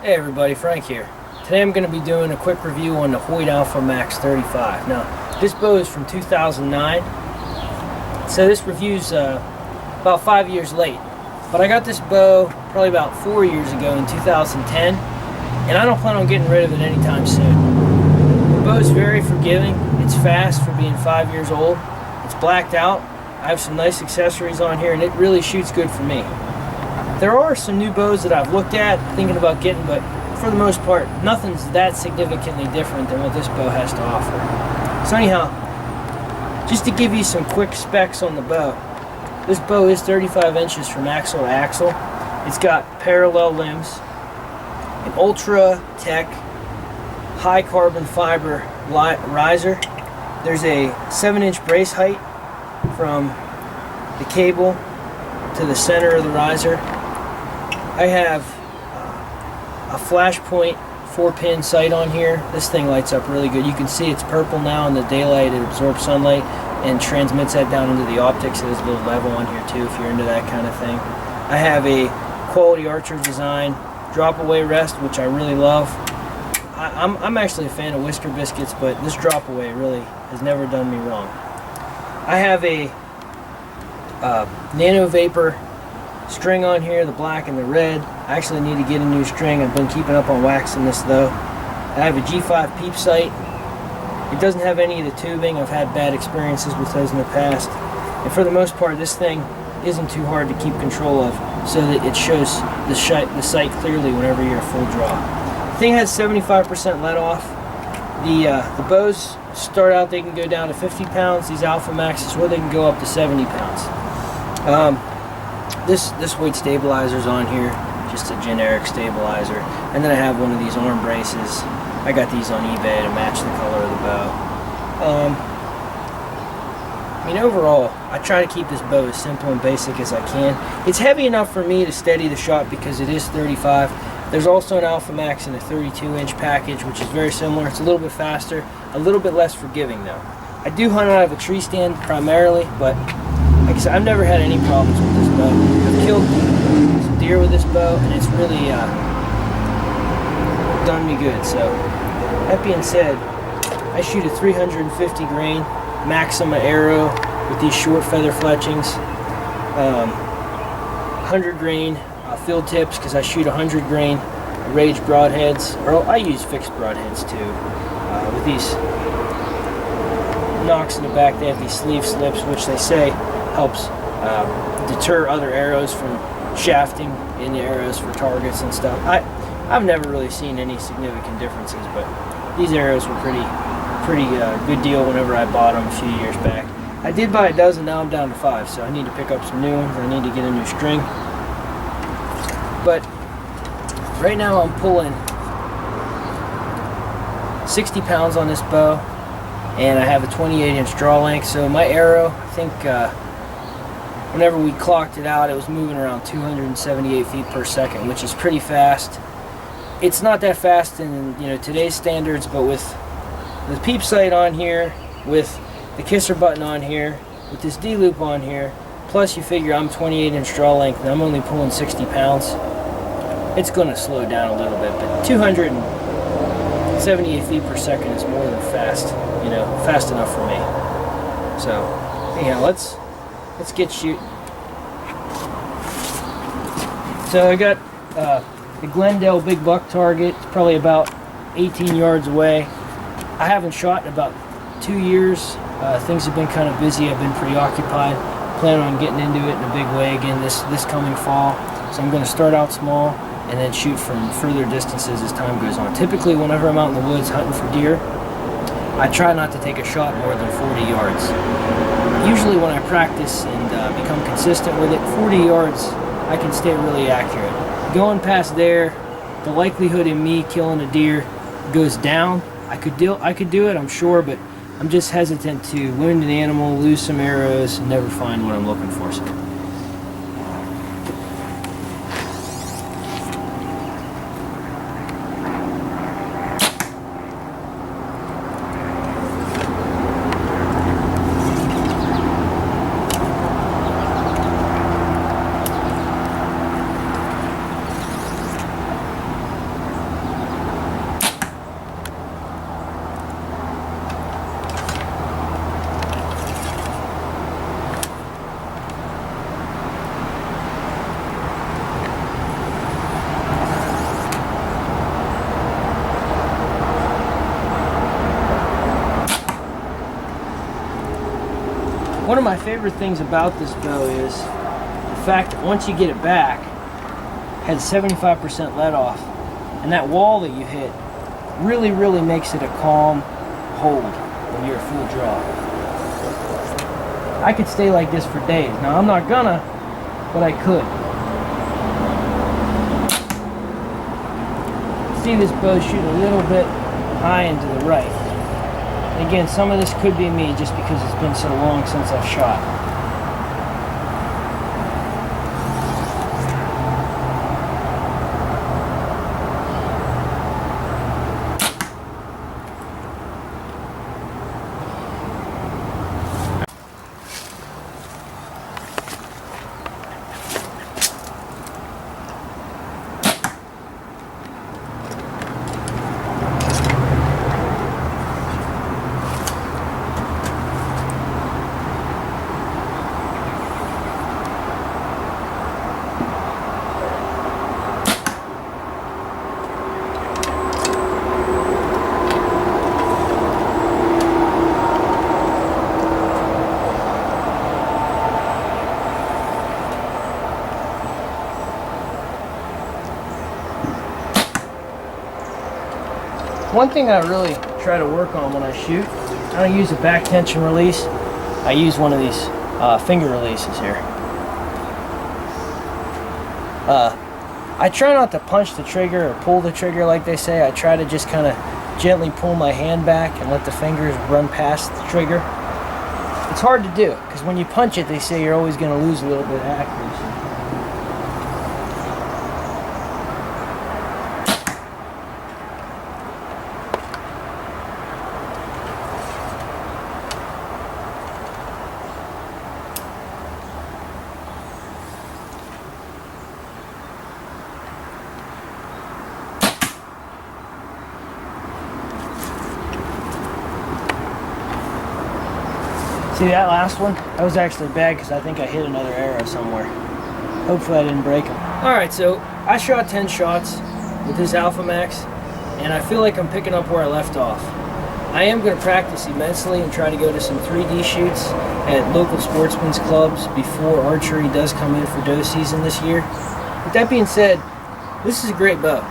Hey everybody, Frank here. Today I'm going to be doing a quick review on the Hoyt AlphaMax 35. Now, this bow is from 2009, so this review's about 5 years late. But I got this bow probably about 4 years ago in 2010, and I don't plan on getting rid of it anytime soon. The bow's very forgiving. It's fast for being 5 years old. It's blacked out. I have some nice accessories on here, and it really shoots good for me. There are some new bows that I've looked at, thinking about getting, but for the most part, nothing's that significantly different than what this bow has to offer. So anyhow, just to give you some quick specs on the bow, this bow is 35 inches from axle to axle. It's got parallel limbs, an Ultra Tech high carbon fiber riser. There's a 7-inch brace height from the cable to the center of the riser. I have a flashpoint 4-pin sight on here. This thing lights up really good. You can see it's purple now in the daylight. It absorbs sunlight and transmits that down into the optics. There's a little level on here too if you're into that kind of thing. I have a quality Archer design drop away rest, which I really love. I'm actually a fan of Whisker Biscuits, but this drop away really has never done me wrong. I have a Nano Vapor string on here, the black and the red. I actually need to get a new string. I've been keeping up on waxing this though. I have a G5 peep sight. It doesn't have any of the tubing. I've had bad experiences with those in the past. And for the most part, this thing isn't too hard to keep control of so that it shows the sight clearly whenever you're full draw. The thing has 75% let off. The bows start out, they can go down to 50 pounds. These AlphaMaxes, where they can go up to 70 pounds. This Hoyt stabilizer's on here, just a generic stabilizer. And then I have one of these arm braces. I got these on eBay to match the color of the bow. I mean, overall, I try to keep this bow as simple and basic as I can. It's heavy enough for me to steady the shot because it is 35. There's also an AlphaMax in a 32-inch package, which is very similar. It's a little bit faster, a little bit less forgiving though. I do hunt out of a tree stand primarily, but like I said, I've never had any problems with this bow. I've killed some deer with this bow, and it's really done me good. So, that being said, I shoot a 350 grain Maxima arrow with these short feather fletchings. 100 grain field tips because I shoot 100 grain Rage broadheads, or I use fixed broadheads too. With these nocks in the back, they have these sleeve slips, which they say helps deter other arrows from shafting in the arrows for targets and stuff. I've never really seen any significant differences, but these arrows were pretty good deal whenever I bought them a few years back. I did buy a dozen, now I'm down to 5, so I need to pick up some new ones. I need to get a new string. But right now I'm pulling 60 pounds on this bow, and I have a 28-inch draw length, so my arrow, I think whenever we clocked it out, it was moving around 278 feet per second, which is pretty fast. It's not that fast in today's standards, but with the peep sight on here, with the kisser button on here, with this D-loop on here, plus you figure I'm 28-inch draw length and I'm only pulling 60 pounds, it's going to slow down a little bit, but 278 feet per second is more than fast, fast enough for me. So, anyhow, let's get shooting. So I got the Glendale big buck target. It's probably about 18 yards away. I haven't shot in about 2 years. Things have been kind of busy. I've been preoccupied. Plan on getting into it in a big way again this coming fall. So I'm going to start out small and then shoot from further distances as time goes on. Typically, whenever I'm out in the woods hunting for deer, I try not to take a shot more than 40 yards. Usually when I practice and become consistent with it, 40 yards, I can stay really accurate. Going past there, the likelihood in me killing a deer goes down. I could do it, I'm sure, but I'm just hesitant to wound an animal, lose some arrows, and never find what I'm looking for. So One of my favorite things about this bow is the fact that once you get it back, it has 75% let off, and that wall that you hit really makes it a calm hold when you're at full draw. I could stay like this for days. Now I'm not gonna, but I could. See this bow shoot a little bit high and to the right. Again, some of this could be me just because it's been so long since I've shot. One thing I really try to work on when I shoot, I don't use a back tension release. I use one of these finger releases here. I try not to punch the trigger or pull the trigger like they say. I try to just kind of gently pull my hand back and let the fingers run past the trigger. It's hard to do because when you punch it, they say you're always going to lose a little bit of accuracy. See that last one? That was actually bad because I think I hit another arrow somewhere. Hopefully I didn't break them. Alright, so I shot 10 shots with this AlphaMax, and I feel like I'm picking up where I left off. I am going to practice immensely and try to go to some 3D shoots at local sportsmen's clubs before archery does come in for doe season this year. With that being said, this is a great bow.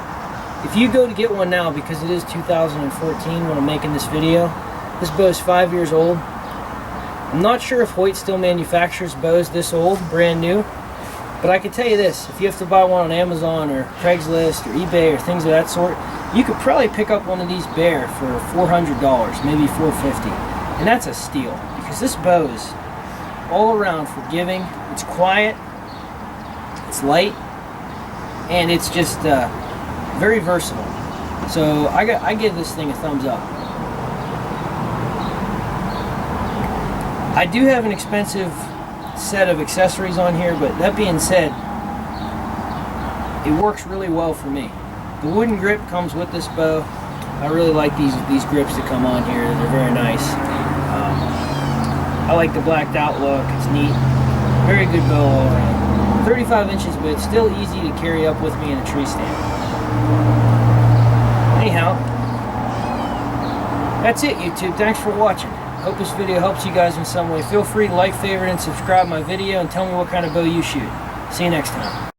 If you go to get one now, because it is 2014 when I'm making this video, this bow is 5 years old. I'm not sure if Hoyt still manufactures bows this old, brand new, but I can tell you this, if you have to buy one on Amazon or Craigslist or eBay or things of that sort, you could probably pick up one of these bare for $400, maybe $450, and that's a steal, because this bow is all around forgiving, it's quiet, it's light, and it's just very versatile. So I give this thing a thumbs up. I do have an expensive set of accessories on here, but that being said, it works really well for me. The wooden grip comes with this bow. I really like these grips that come on here. They're very nice. I like the blacked out look. It's neat. Very good bow all around. 35 inches, but it's still easy to carry up with me in a tree stand. Anyhow, that's it, YouTube. Thanks for watching. Hope this video helps you guys in some way. Feel free to like, favorite, and subscribe my video and tell me what kind of bow you shoot. See you next time.